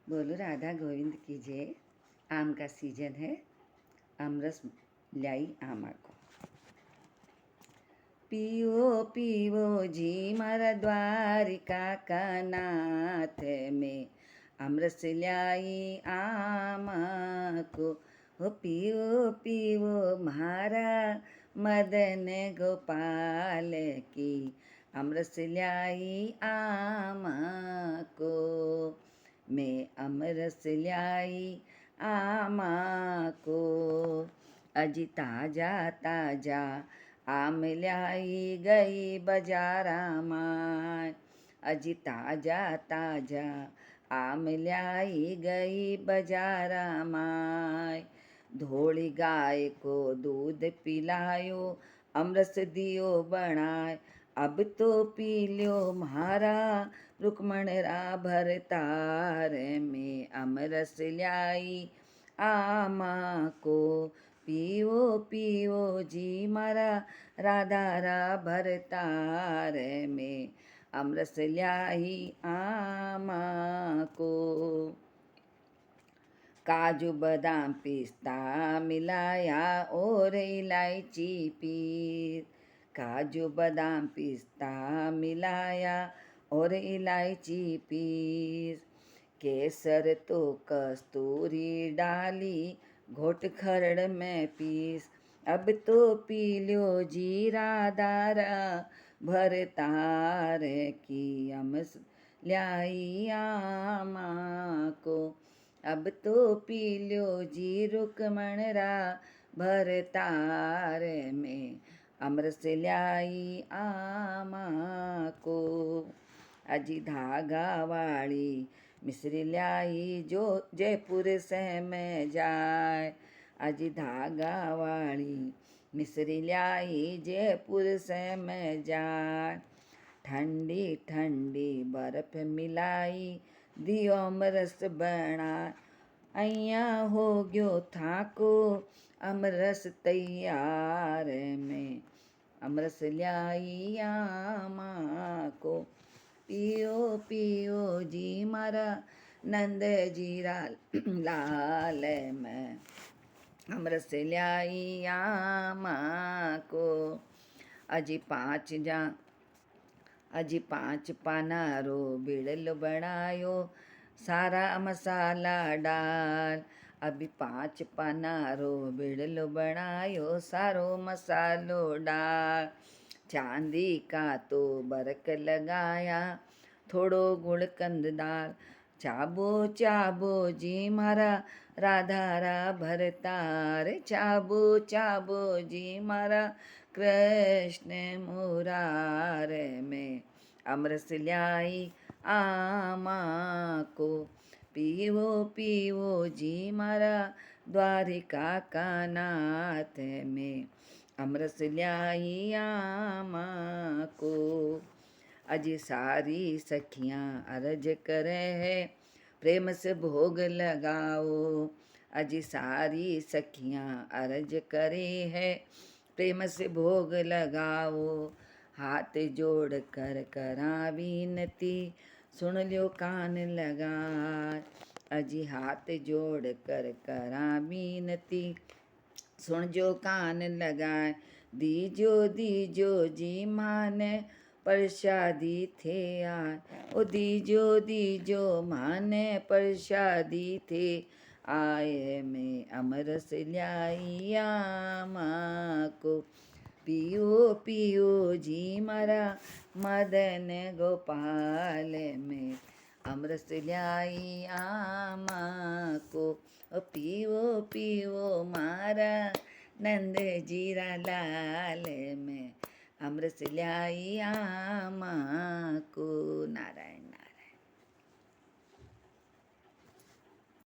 बोलो राधा गोविंद की जय। आम का सीजन है, आमरस लाई आमा को। पीवो पीवो जी मारा द्वारिका का नाथ में आमरस लाई आमा को। हो पीवो पीवो मारा मदन गोपाल की आमरस लाई आमा को। मैं अमरस ल्याई आमा को। अजी ताजा ताजा आम ल्याई गई बजारा माय। अजी ताजा ताजा आम ल्याई गई बजारा माय। धोड़ी गाय को दूध पिलायो, अमरस दियो बनाय। अब तो पी ल्यो म्हारा रुक्मण रा भरतार में अमरस ल्याई आमा को। पीवो पीवो जी मारा राधा रा भरतार में अमरस ल्याई आमा को। काजू बादाम पिस्ता मिलाया और इलायची पीस। काजू बादाम पिस्ता मिलाया और इलायची पीस। केसर तो कस्तूरी डाली घोट खरड़ में पीस। अब तो पी ल्यो जीरा दारा भरतार की अमरस ल्याई आमा को। अब तो पी ल्यो जी रुक्मण रा भरतार में अमरस ल्याई आमा को। अजी धागा वाली मिश्री ल्याई जो जयपुर से में जाए। अजी धागा वाली मिश्री ल्याई जयपुर से में जाए। ठंडी ठंडी बर्फ मिलाई दियो अमरस बना। अइया हो गयो थाको अमरस तैयार में अमरस ल्याई आमा को। पियो पियो जी मारा नंद जीरा लाल में अमरस ल्याई आमा को। अजी पाँच पाना रो बिड़ल बनायो, सारा मसाला डाल। अभी 5 पाना रो बिड़ल बनायो, सारो मसालो डाल। चांदी का तो बरक लगाया, थोड़ो गुड़कंद दाल। चाबो चाबो जी मारा राधा रा भरतार। चाबो चाबो जी मारा कृष्ण मुरार में अमरस ल्याई आमा को। पीवो पीवो जी मारा द्वारिका का नाथ में अमरस ल्याई आमा को। अजी सारी सखियाँ अर्ज करे है, प्रेम से भोग लगाओ। अजी सारी सखियाँ अर्ज करे है, प्रेम से भोग लगाओ। हाथ जोड़ कर करा विनती, सुन ल्यो कान लगाए। अजी हाथ जोड़ कर करा विनती, सुन जो कान लगाए। दीजो दीजो जी माने प्रसादी थे आए। ओ दीजो दीजो माने प्रसादी थे आए में अमरस ल्याई आमा को। पियो पियो जी मारा मदन गोपाल में अमरस ल्याई आमा को। ओ पियो पियो मारा नंद जीरा लाल में अमरस ल्याई आमा को। नारायण।